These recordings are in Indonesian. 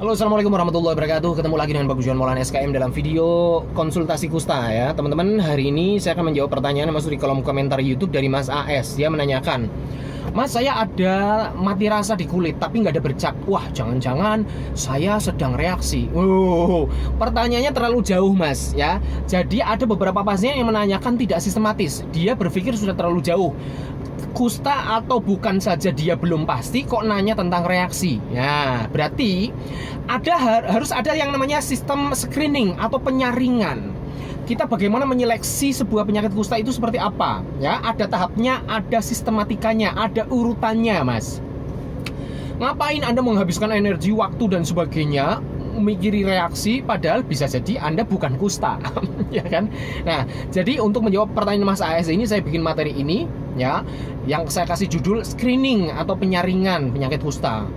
Halo, assalamualaikum warahmatullahi wabarakatuh. Ketemu lagi dengan Bagus Juan Maulana SKM dalam video konsultasi kusta ya teman-teman. Hari ini saya akan menjawab pertanyaan yang masuk di kolom komentar YouTube dari Mas AS. Dia menanyakan, Mas, saya ada mati rasa di kulit tapi nggak ada bercak. Wah, jangan-jangan saya sedang reaksi. Pertanyaannya terlalu jauh, Mas ya. Jadi ada beberapa pasien yang menanyakan tidak sistematis. Dia berpikir sudah terlalu jauh. Kusta atau bukan saja dia belum pasti, kok nanya tentang reaksi. Ya, berarti harus ada yang namanya sistem screening atau penyaringan. Kita bagaimana menyeleksi sebuah penyakit kusta itu seperti apa? Ya, ada tahapnya, ada sistematikanya, ada urutannya, Mas. Ngapain Anda menghabiskan energi, waktu dan sebagainya memikiri reaksi padahal bisa jadi Anda bukan kusta. Ya kan? Nah, jadi untuk menjawab pertanyaan Mas AS ini saya bikin materi ini ya, yang saya kasih judul screening atau penyaringan penyakit kusta.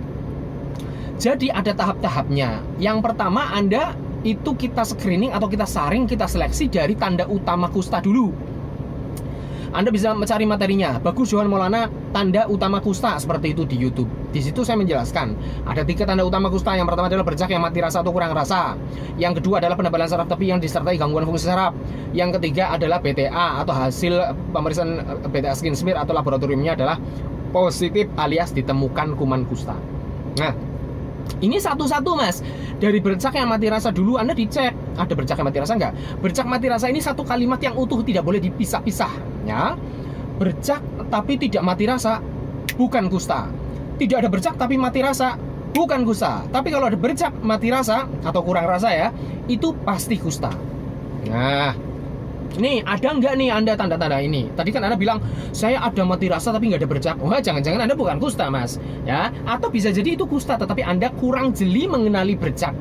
Jadi ada tahap-tahapnya. Yang pertama, Anda itu kita screening atau kita saring, kita seleksi dari tanda utama kusta dulu. Anda bisa mencari materinya, Bagus Juan Maulana tanda utama kusta seperti itu di YouTube. Di situ saya menjelaskan ada 3 tanda utama kusta. Yang pertama adalah bercak yang mati rasa atau kurang rasa. Yang kedua adalah penebalan saraf tepi yang disertai gangguan fungsi saraf. Yang ketiga adalah BTA atau hasil pemeriksaan BTA skin smear atau laboratoriumnya adalah positif alias ditemukan kuman kusta. Nah, ini satu-satu, Mas. Dari bercak yang mati rasa dulu Anda dicek, ada bercak yang mati rasa enggak? Bercak mati rasa ini satu kalimat yang utuh, tidak boleh dipisah-pisah ya. Bercak tapi tidak mati rasa, bukan kusta. Tidak ada bercak tapi mati rasa, bukan kusta. Tapi kalau ada bercak mati rasa atau kurang rasa ya, itu pasti kusta. Nah, nih ada nggak nih Anda tanda-tanda ini? Tadi kan Anda bilang saya ada mati rasa tapi nggak ada bercak. Wah, jangan-jangan Anda bukan kusta, Mas ya. Atau bisa jadi itu kusta tetapi Anda kurang jeli mengenali bercak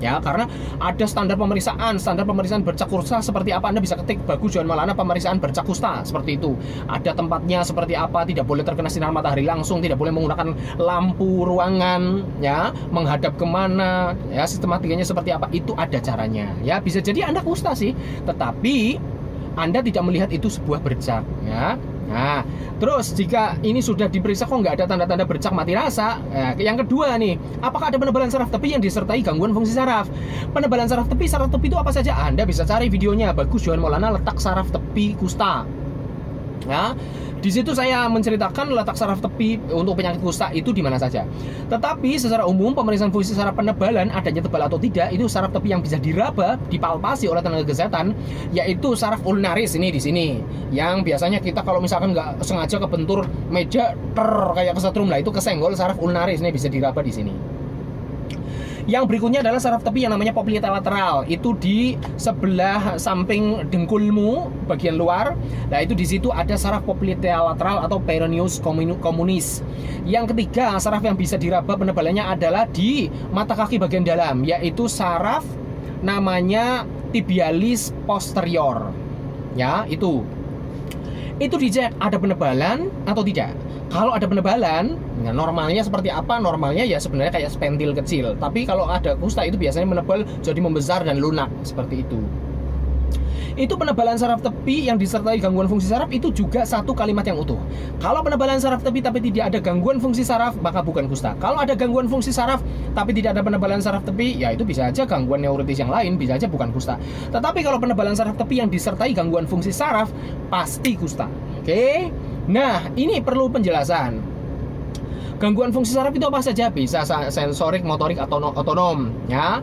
ya, karena ada standar pemeriksaan bercak kusta seperti apa. Anda bisa ketik Bagus Juan Maulana pemeriksaan bercak kusta seperti itu. Ada tempatnya seperti apa, tidak boleh terkena sinar matahari langsung, tidak boleh menggunakan lampu ruangan ya, menghadap kemana ya, sistematikanya seperti apa, itu ada caranya ya. Bisa jadi Anda kusta sih, tetapi Anda tidak melihat itu sebuah bercak ya. Nah, terus jika ini sudah diperiksa kok nggak ada tanda-tanda bercak mati rasa, yang kedua nih, apakah ada penebalan saraf tepi yang disertai gangguan fungsi saraf? Penebalan saraf tepi itu apa saja? Anda bisa cari videonya Bagus Juan Maulana letak saraf tepi kusta. Ya, di situ saya menceritakan letak saraf tepi untuk penyakit kusta itu di mana saja. Tetapi secara umum pemeriksaan fungsi saraf penebalan adanya tebal atau tidak itu saraf tepi yang bisa diraba, dipalpasi oleh tenaga kesehatan, yaitu saraf ulnaris ini di sini. Yang biasanya kita kalau misalkan nggak sengaja kebentur meja kayak kesetrum, lah itu kesenggol saraf ulnaris ini bisa diraba di sini. Yang berikutnya adalah saraf tepi yang namanya poplite lateral. Itu di sebelah samping dengkulmu bagian luar. Nah, itu di situ ada saraf poplite lateral atau peroneus communis. Yang ketiga, saraf yang bisa diraba penebalannya adalah di mata kaki bagian dalam, yaitu saraf namanya tibialis posterior. Ya, itu dicek ada penebalan atau tidak. Kalau ada penebalan, nah normalnya seperti apa? Normalnya ya sebenarnya kayak spentil kecil. Tapi kalau ada kusta itu biasanya menebal jadi membesar dan lunak seperti itu. Itu penebalan saraf tepi yang disertai gangguan fungsi saraf itu juga satu kalimat yang utuh. Kalau penebalan saraf tepi tapi tidak ada gangguan fungsi saraf, maka bukan kusta. Kalau ada gangguan fungsi saraf tapi tidak ada penebalan saraf tepi, ya itu bisa aja gangguan neuritis yang lain, bisa aja bukan kusta. Tetapi kalau penebalan saraf tepi yang disertai gangguan fungsi saraf, pasti kusta. Oke? Nah, ini perlu penjelasan. Gangguan fungsi saraf itu apa saja? Bisa sensorik, motorik, atau otonom ya.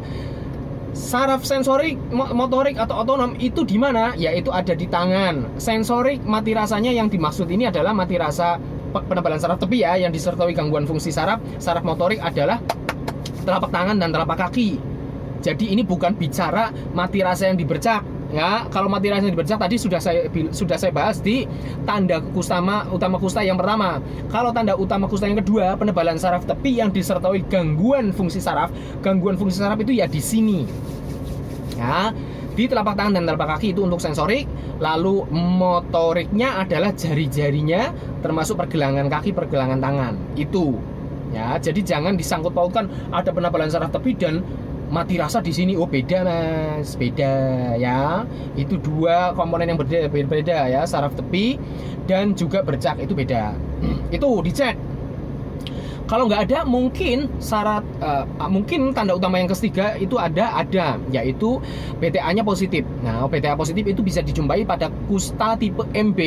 Saraf sensorik, motorik atau otonom itu di mana? Yaitu ada di tangan. Sensorik mati rasanya yang dimaksud ini adalah mati rasa penebalan saraf tepi ya, yang disertai gangguan fungsi saraf. Saraf motorik adalah telapak tangan dan telapak kaki. Jadi ini bukan bicara mati rasa yang dibercak. Ya, kalau mati rasa yang dibercak tadi sudah saya bahas di tanda utama kusta yang pertama. Kalau tanda utama kusta yang kedua, penebalan saraf tepi yang disertai gangguan fungsi saraf. Gangguan fungsi saraf itu ya di sini. Ya, di telapak tangan dan telapak kaki itu untuk sensorik. Lalu motoriknya adalah jari-jarinya, termasuk pergelangan kaki, pergelangan tangan. Itu. Ya, jadi jangan disangkut pautkan ada penebalan saraf tepi dan mati rasa di sini. Oh, beda, Mas, beda ya. Itu dua komponen yang berbeda ya, saraf tepi dan juga bercak itu beda. Itu dicek. Kalau nggak ada, mungkin mungkin tanda utama yang ketiga itu ada, yaitu PTA-nya positif. Nah, PTA positif itu bisa dijumpai pada kusta tipe MB.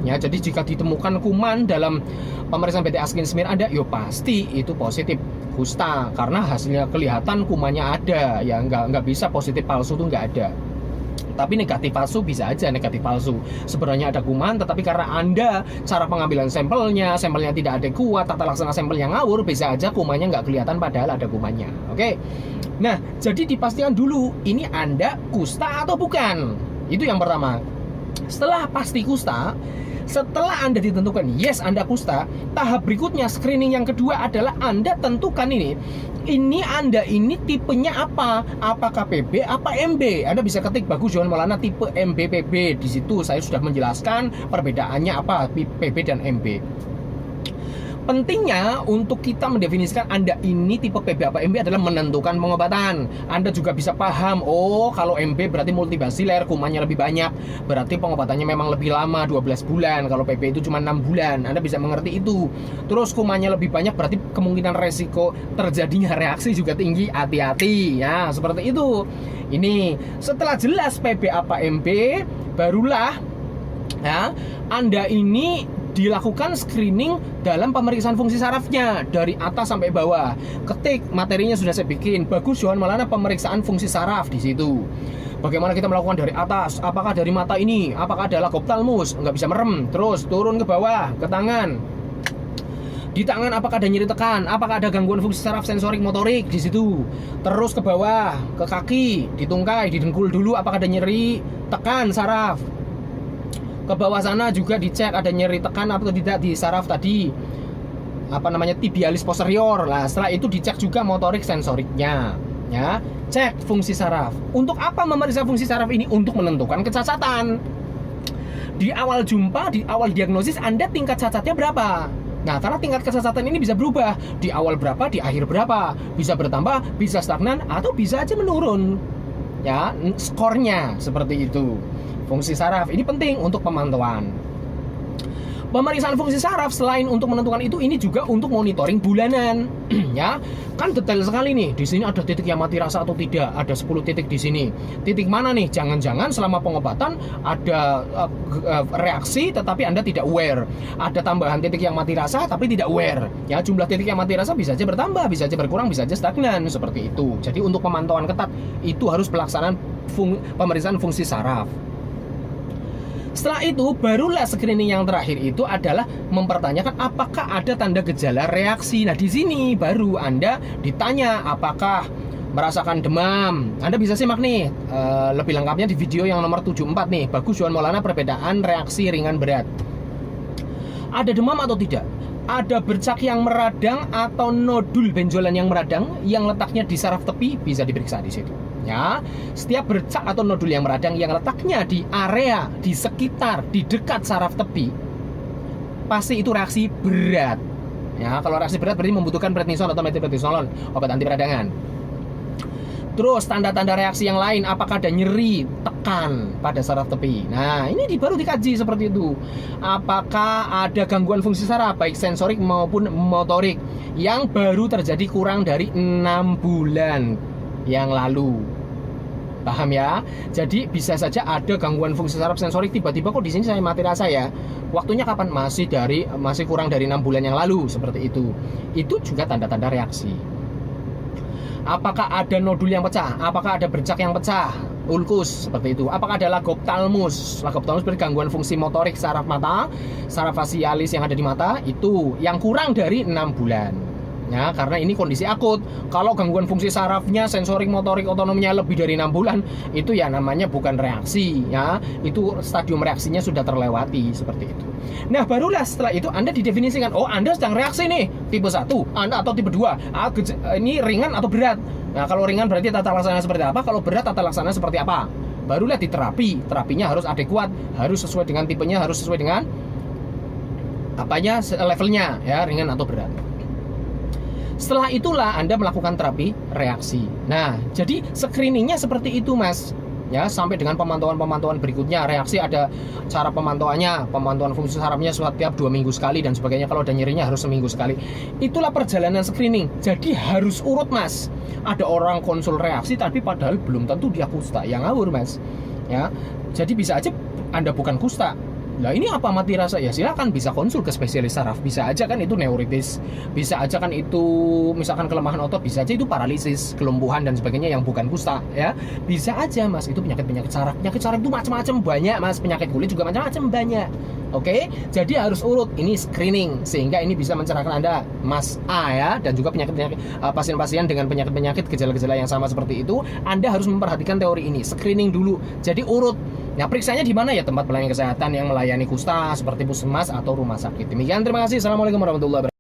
Ya, jadi jika ditemukan kuman dalam pemeriksaan PTA skin smear ada, yo pasti itu positif kusta karena hasilnya kelihatan kumannya ada. Ya, nggak bisa positif palsu tuh nggak ada. Tapi negatif palsu bisa aja negatif palsu. Sebenarnya ada kuman, tetapi karena Anda cara pengambilan sampelnya tidak adekuat, tata laksana sampelnya ngawur, bisa aja kumannya nggak kelihatan padahal ada kumannya. Oke. Nah, jadi dipastikan dulu ini Anda kusta atau bukan. Itu yang pertama. Setelah pasti kusta, setelah Anda ditentukan yes Anda kusta, tahap berikutnya screening yang kedua adalah Anda tentukan ini Anda ini tipenya apa? Apakah PB apa MB? Anda bisa ketik Bagus Johan Maulana tipe MB PB. Di situ saya sudah menjelaskan perbedaannya apa PB dan MB. Pentingnya untuk kita mendefinisikan Anda ini tipe PB apa MB adalah menentukan pengobatan. Anda juga bisa paham, oh kalau MB berarti multibasiler, kumannya lebih banyak, berarti pengobatannya memang lebih lama, 12 bulan. Kalau PB itu cuma 6 bulan, Anda bisa mengerti itu. Terus kumannya lebih banyak, berarti kemungkinan resiko terjadinya reaksi juga tinggi, hati-hati. Ya, seperti itu. Ini, setelah jelas PB apa MB, barulah ya, Anda ini dilakukan screening dalam pemeriksaan fungsi sarafnya dari atas sampai bawah. Ketik materinya sudah saya bikin, Bagus Johan Maulana pemeriksaan fungsi saraf di situ. Bagaimana kita melakukan dari atas? Apakah dari mata ini? Apakah ada lagoptalmus? Nggak bisa merem. Terus turun ke bawah, ke tangan. Di tangan apakah ada nyeri tekan? Apakah ada gangguan fungsi saraf sensorik motorik di situ? Terus ke bawah, ke kaki, di tungkai, di dengkul dulu apakah ada nyeri tekan saraf? Ke bawah sana juga dicek ada nyeri tekan atau tidak di saraf tadi, apa namanya, tibialis posterior. Lah setelah itu dicek juga motorik sensoriknya, ya. Cek fungsi saraf. Untuk apa memeriksa fungsi saraf ini? Untuk menentukan kecacatan. Di awal jumpa, di awal diagnosis Anda tingkat cacatnya berapa? Nah, karena tingkat kecacatan ini bisa berubah. Di awal berapa, di akhir berapa? Bisa bertambah, bisa stagnan, atau bisa aja menurun. Ya, skornya seperti itu. Fungsi saraf ini penting untuk pemantauan. Pemeriksaan fungsi saraf selain untuk menentukan itu, ini juga untuk monitoring bulanan. Ya, kan detail sekali nih. Di sini ada titik yang mati rasa atau tidak. Ada 10 titik di sini. Titik mana nih? Jangan-jangan selama pengobatan ada reaksi tetapi Anda tidak aware. Ada tambahan titik yang mati rasa tapi tidak aware. Ya, jumlah titik yang mati rasa bisa saja bertambah, bisa saja berkurang, bisa saja stagnan seperti itu. Jadi untuk pemantauan ketat itu harus pelaksanaan pemeriksaan fungsi saraf. Setelah itu barulah screening yang terakhir itu adalah mempertanyakan apakah ada tanda gejala reaksi. Nah, di sini baru Anda ditanya apakah merasakan demam. Anda bisa simak nih lebih lengkapnya di video yang nomor 74 nih, Bagus Johan Maulana perbedaan reaksi ringan berat. Ada demam atau tidak? Ada bercak yang meradang atau nodul benjolan yang meradang yang letaknya di saraf tepi, bisa diperiksa di situ. Ya, setiap bercak atau nodul yang meradang yang letaknya di area, di sekitar, di dekat saraf tepi, pasti itu reaksi berat. Ya, kalau reaksi berat berarti membutuhkan prednisone atau methylprednisolon, obat anti peradangan. Terus tanda-tanda reaksi yang lain, apakah ada nyeri tekan pada saraf tepi. Nah, ini baru dikaji seperti itu. Apakah ada gangguan fungsi saraf baik sensorik maupun motorik yang baru terjadi kurang dari 6 bulan yang lalu. Paham ya? Jadi bisa saja ada gangguan fungsi saraf sensorik tiba-tiba kok di sini saya mati rasa ya. Waktunya kapan? Masih kurang dari 6 bulan yang lalu seperti itu. Itu juga tanda-tanda reaksi. Apakah ada nodul yang pecah? Apakah ada bercak yang pecah? Ulkus seperti itu. Apakah ada lagoptalmus? Lagoptalmus berarti gangguan fungsi motorik saraf mata, saraf facialis yang ada di mata itu yang kurang dari 6 bulan. Ya, karena ini kondisi akut. Kalau gangguan fungsi sarafnya, sensorik, motorik, otonomnya lebih dari 6 bulan, itu ya namanya bukan reaksi, ya. Itu stadium reaksinya sudah terlewati seperti itu. Nah, barulah setelah itu Anda didefinisikan, oh Anda sedang reaksi nih, tipe 1, Anda atau tipe 2. Ini ringan atau berat. Nah, kalau ringan berarti tata laksana seperti apa? Kalau berat tata laksana seperti apa? Barulah diterapi. Terapinya harus adekuat, harus sesuai dengan tipenya, harus sesuai dengan apanya, levelnya, ya, ringan atau berat. Setelah itulah Anda melakukan terapi reaksi. Nah, jadi screeningnya seperti itu, Mas. ya, sampai dengan pemantauan berikutnya. Reaksi ada cara pemantauannya, pemantauan fungsi sarafnya setiap 2 minggu sekali dan sebagainya. Kalau ada nyerinya harus seminggu sekali. Itulah perjalanan screening. Jadi harus urut, Mas. Ada orang konsul reaksi tapi padahal belum tentu dia kusta. Yang ngawur, Mas. Ya. Jadi bisa aja Anda bukan kusta. Nah, ini apa mati rasa? Ya silakan, bisa konsul ke spesialis saraf. Bisa aja kan itu neuritis, bisa aja kan itu misalkan kelemahan otot, bisa aja itu paralisis, kelumpuhan dan sebagainya yang bukan kusta, ya. Bisa aja, Mas, itu penyakit saraf. Penyakit saraf itu macam-macam banyak, Mas. Penyakit kulit juga macam-macam banyak. Oke, jadi harus urut. Ini screening sehingga ini bisa mencerahkan Anda, Mas A, ya, dan juga pasien-pasien dengan penyakit-penyakit gejala-gejala yang sama seperti itu. Anda harus memperhatikan teori ini, screening dulu. Jadi urut. Nah, periksanya di mana ya? Tempat pelayanan kesehatan yang melayani kusta seperti puskesmas atau rumah sakit. Demikian, terima kasih. Assalamualaikum warahmatullahi wabarakatuh.